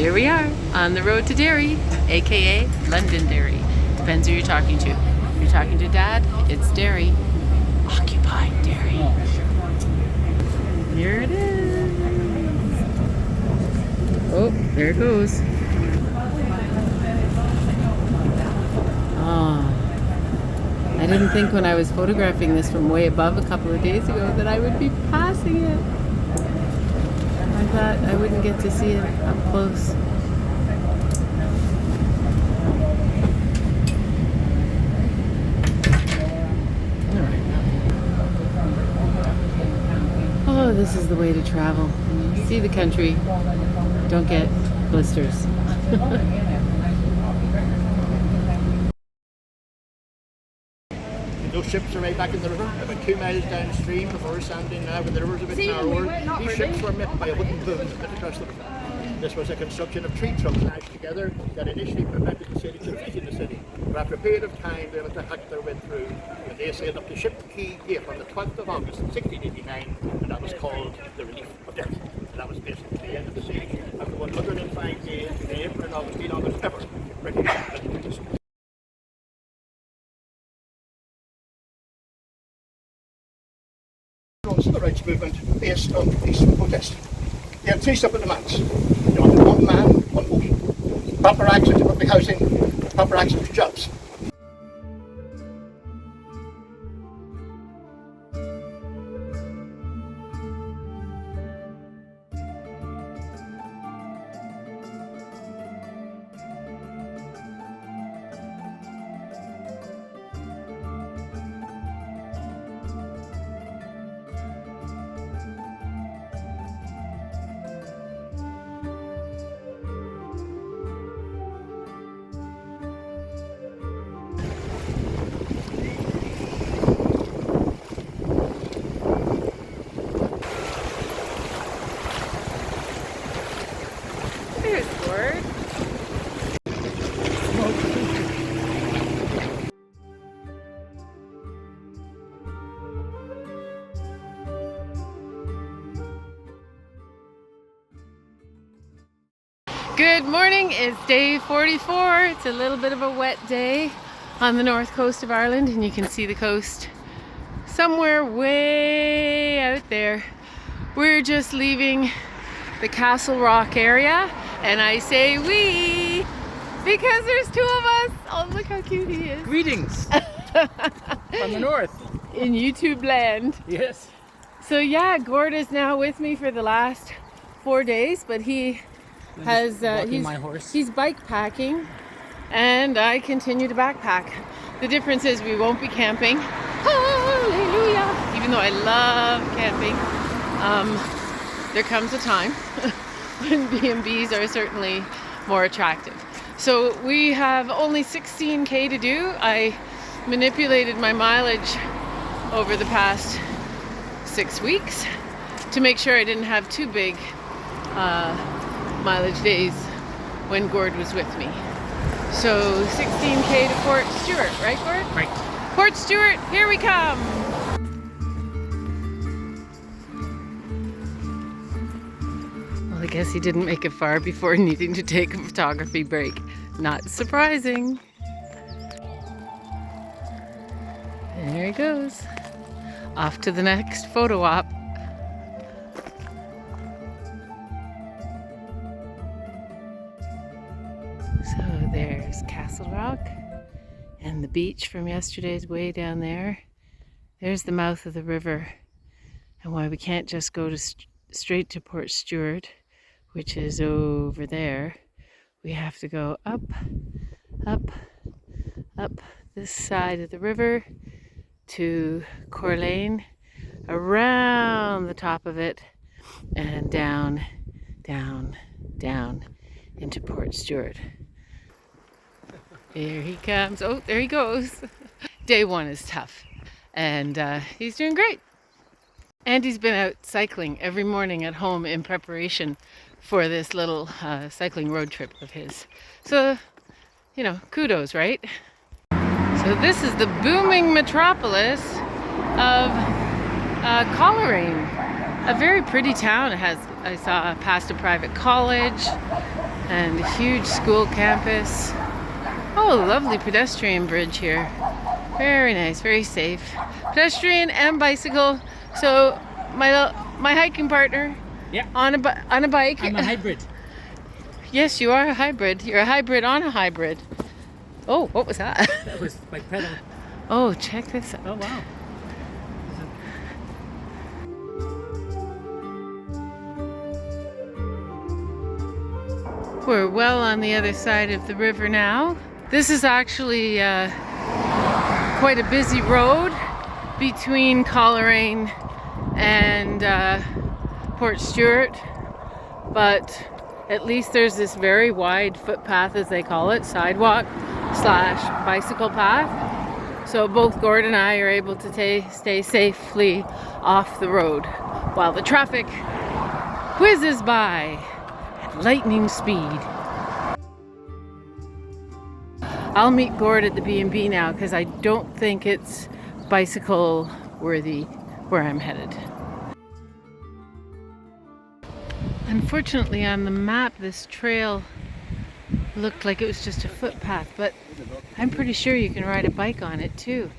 Here we are on the road to Derry, aka Londonderry. Depends who you're talking to. If you're talking to Dad, it's Derry. Occupied Derry. Here it is. Oh, there it goes. Oh, I didn't think when I was photographing this from way above a couple of days ago that I would be passing it. I thought I wouldn't get to see it up close. Oh, this is the way to travel. See the country. Don't get blisters. Those ships are right back in the river, about 2 miles downstream before we're standing now when the river's a bit narrower. These ships were met by a wooden boom that went across the river. This was a construction of 3 trucks lashed together that initially prevented the city from reaching the city. But after a period of time, they were able to hack their way through, and they sailed up to Ship Key Gate on the 12th of August 1689, and that was called the Relief of Derry. And that was basically the end of the siege after 105 days in April and August, the longest ever British military. Civil rights movement based on peaceful protest. They had 3 simple demands. They wanted 1 man, 1 vote, proper access to public housing, proper access to jobs. Good morning, it's day 44. It's a little bit of a wet day on the north coast of Ireland, and you can see the coast somewhere way out there. We're just leaving the Castle Rock area, and I say we because there's 2 of us. Oh, look how cute he is. Greetings from the north. In YouTube land. Yes. So yeah, Gord is now with me for the last 4 days, but he has my horse. He's bike packing, and I continue to backpack. The difference is we won't be camping. Hallelujah! Even though I love camping, there comes a time when B&Bs are certainly more attractive. So we have only 16k to do. I manipulated my mileage over the past 6 weeks to make sure I didn't have too big mileage days when Gord was with me. So 16k to Portstewart, right, Gord? Right. Portstewart, here we come! Well, I guess he didn't make it far before needing to take a photography break. Not surprising. There he goes. Off to the next photo op. So there's Castle Rock, and the beach from yesterday's way down there. There's the mouth of the river, and why we can't just go to straight to Portstewart, which is over there. We have to go up, up, up this side of the river to Corlane, around the top of it, and down, down, down into Portstewart. Here he comes. Oh, there he goes. Day 1 is tough, and he's doing great. And he's been out cycling every morning at home in preparation for this little cycling road trip of his. So, you know, kudos, right? So this is the booming metropolis of Coleraine. A very pretty town. It has, I saw past a private college. and a huge school campus. Oh, lovely pedestrian bridge here. Very nice, very safe. Pedestrian and bicycle. So my hiking partner, Yeah. on a bike. I'm a hybrid. Yes, you are a hybrid. You're a hybrid on a hybrid. Oh, what was that? That was my pedal. Oh, check this out. Oh, wow. We're well on the other side of the river now. This is actually quite a busy road between Coleraine and Portstewart, but at least there's this very wide footpath, as they call it, sidewalk slash bicycle path. So both Gord and I are able to stay safely off the road while the traffic whizzes by at lightning speed. I'll meet Gord at the B&B now because I don't think it's bicycle worthy where I'm headed. Unfortunately, on the map this trail looked like it was just a footpath, but I'm pretty sure you can ride a bike on it too.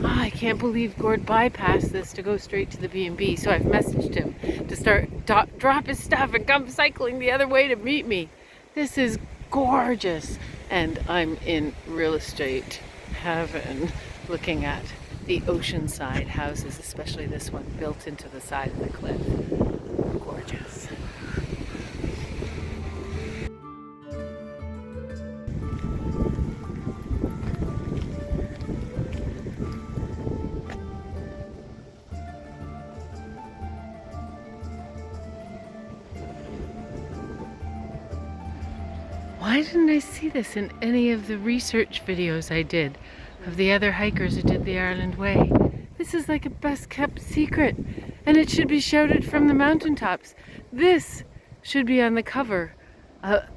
Oh, I can't believe Gord bypassed this to go straight to the B&B, so I've messaged him to drop his stuff and come cycling the other way to meet me. This is gorgeous, and I'm in real estate heaven looking at the oceanside houses, especially this one built into the side of the cliff. Gorgeous. Why didn't I see this in any of the research videos I did of the other hikers who did the Ireland Way? This is like a best kept secret, and it should be shouted from the mountaintops. This should be on the cover.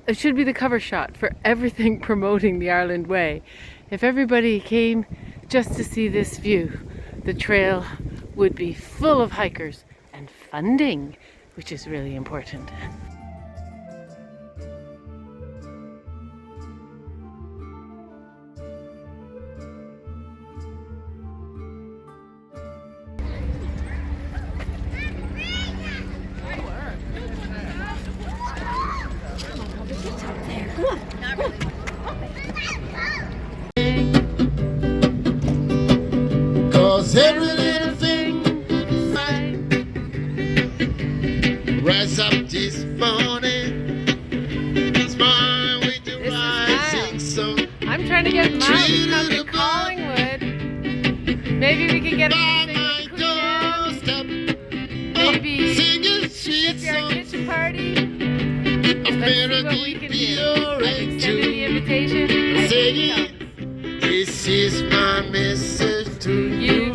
It should be the cover shot for everything promoting the Ireland Way. If everybody came just to see this view, the trail would be full of hikers and funding, which is really important. Cause every little thing rise up this morning. It's my way to This is rising Miles. sun. I'm trying to get Miles to come to Collingwood. Maybe we could get him to By sing my a Queen doorstep, Maybe singing sweet shipyard songs. kitchen party. A Let's see what we can do. I've extended the invitation. I think he Saying, comes. this is my message to you. You.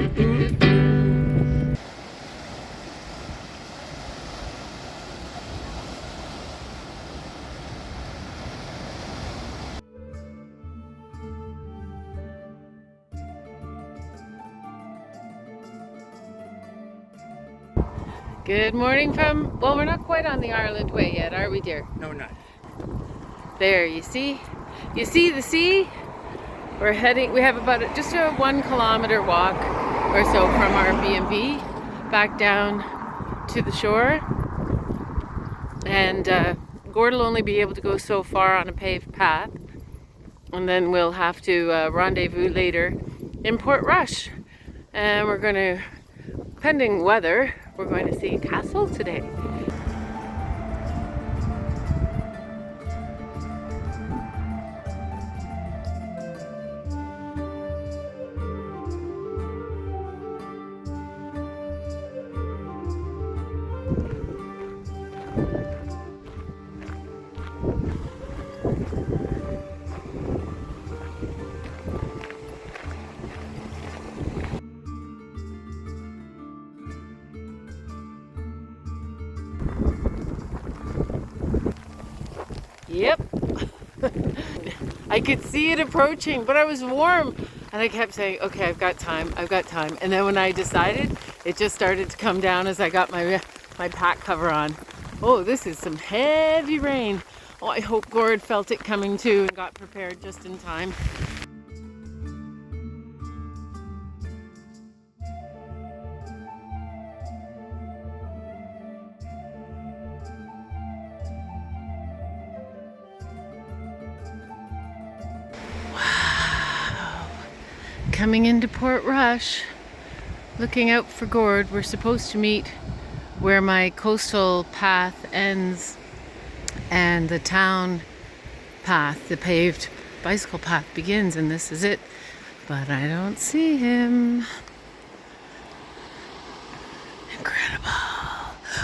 Good morning from, well, we're not quite on the Ireland Way yet, are we, dear? No, we're not. There, you see? You see the sea? We're heading, we have about just a 1 kilometer walk or so from our B&B back down to the shore. And Gord will only be able to go so far on a paved path. And then we'll have to rendezvous later in Portrush. And we're going to, pending weather, we're going to see a castle today. Yep. I could see it approaching, but I was warm. And I kept saying, okay, I've got time, I've got time. And then when I decided, it just started to come down as I got my pack cover on. Oh, this is some heavy rain. Oh, I hope Gord felt it coming too and got prepared just in time. Wow. Coming into Portrush, looking out for Gord. We're supposed to meet where my coastal path ends and the town path, the paved bicycle path, begins, and this is it. But I don't see him. Incredible.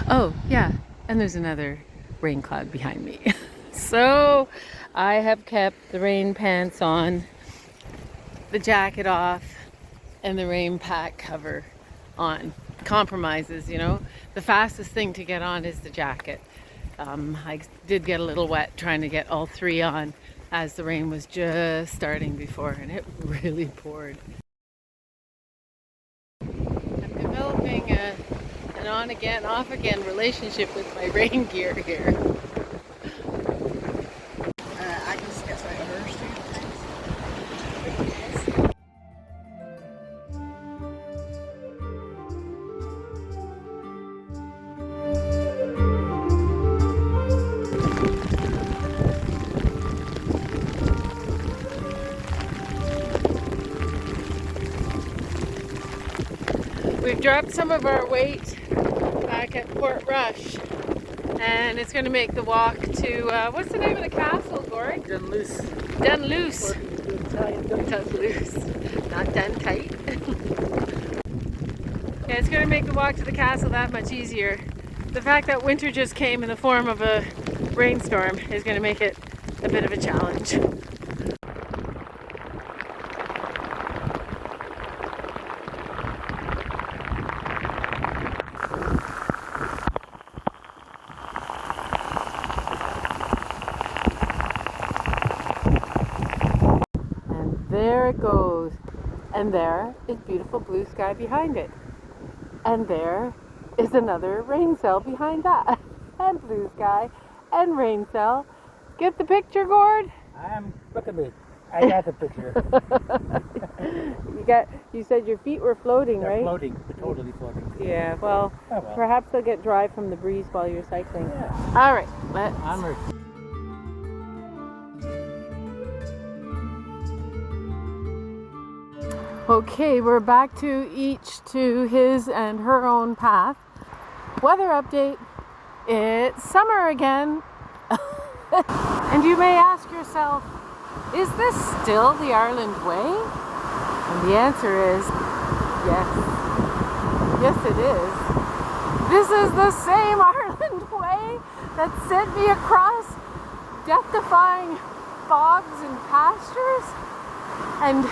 Oh, yeah, and there's another rain cloud behind me. So I have kept the rain pants on, the jacket off, and the rain pack cover on. Compromises, you know. The fastest thing to get on is the jacket. I did get a little wet trying to get all three on as the rain was just starting before, and it really poured. I'm developing an on again, off again relationship with my rain gear here. Agnes gets out of her street. We've dropped some of our weight back at Portrush, and it's going to make the walk to, what's the name of the castle, Gord? Dunloose. Dunloose. Dunloose. Not done tight. Yeah, it's going to make the walk to the castle that much easier. The fact that winter just came in the form of a rainstorm is going to make it a bit of a challenge. There it goes, and there is beautiful blue sky behind it, and there is another rain cell behind that, and blue sky and rain cell. Get the picture, Gord? I'm looking at it. I got the picture. You said your feet were floating, They're right? floating. They're totally floating. Yeah, well, Oh, well. perhaps they'll get dry from the breeze while you're cycling. Yeah. All right, let's. Onward. Okay, we're back to each to his and her own path. Weather update. It's summer again. And you may ask yourself, is this still the Ireland way? And the answer is yes. Yes, it is. This is the same Ireland way that sent me across death-defying bogs and pastures and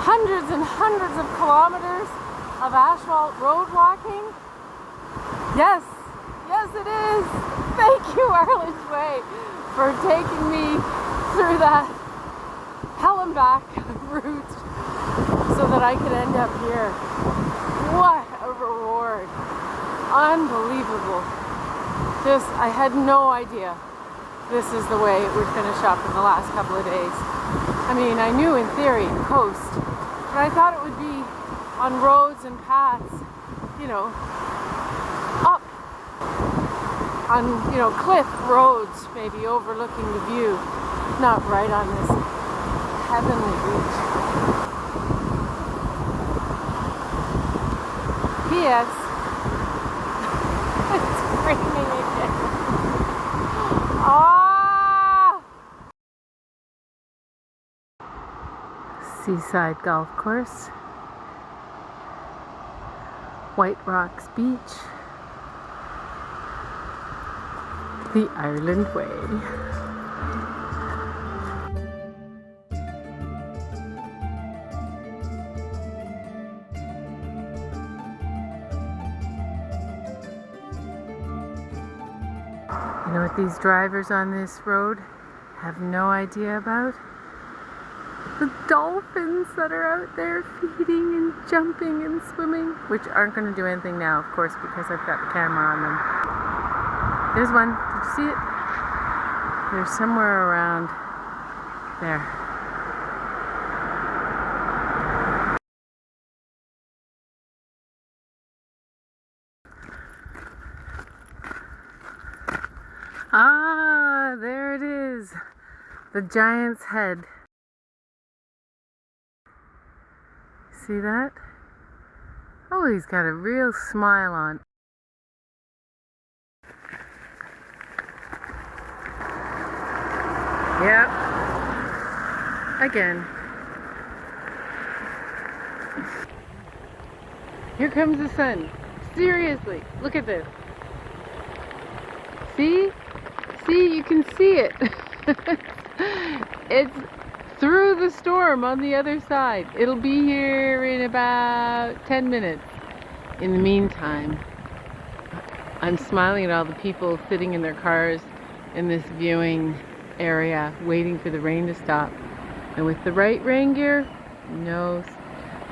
hundreds and hundreds of kilometers of asphalt road walking. Yes, yes it is. Thank you, Ireland Way, for taking me through that hell and back route so that I could end up here. What a reward. Unbelievable. Just, I had no idea this is the way it would finish up in the last couple of days. I mean, I knew in theory, coast, but I thought it would be on roads and paths, you know, up on, you know, cliff roads, maybe overlooking the view, not right on this heavenly beach. P.S. It's raining again. Ah! Seaside Golf Course, White Rocks Beach, the Ireland Way. You know what these drivers on this road have no idea about? The dolphins that are out there feeding and jumping and swimming, which aren't going to do anything now, of course, because I've got the camera on them. There's one. Did you see it? There's somewhere around there. Ah, there it is. The giant's head. See that? Oh, he's got a real smile on. Yep. Again. Here comes the sun. Seriously, look at this. See? See, you can see it. It's through the storm on the other side. It'll be here in about 10 minutes. In the meantime, I'm smiling at all the people sitting in their cars in this viewing area waiting for the rain to stop. And with the right rain gear, no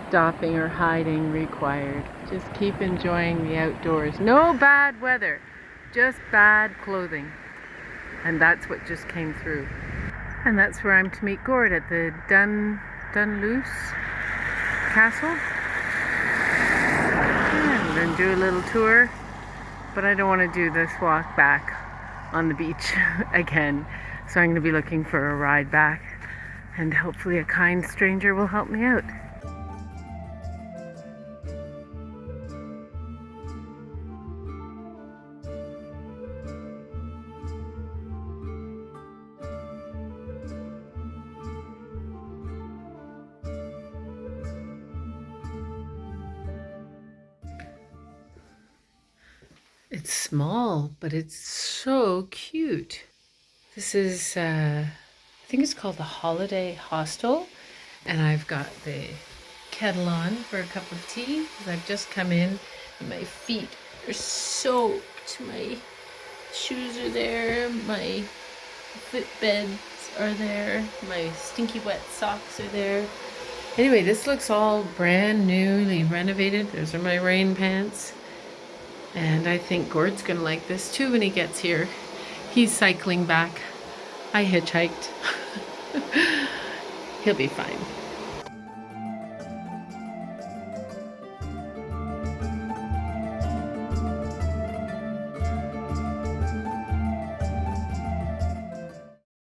stopping or hiding required. Just keep enjoying the outdoors. No bad weather, just bad clothing. And that's what just came through. And that's where I'm to meet Gord at the Dunluce Castle. Yeah, I'm going to do a little tour, but I don't want to do this walk back on the beach again. So I'm going to be looking for a ride back, and hopefully a kind stranger will help me out. It's small, but it's so cute. This is, I think it's called the Holiday Hostel. And I've got the kettle on for a cup of tea because I've just come in and my feet are soaked. My shoes are there, my footbeds are there, my stinky wet socks are there. Anyway, this looks all brand newly renovated. Those are my rain pants. And I think Gord's gonna like this too when he gets here. He's cycling back. I hitchhiked. He'll be fine.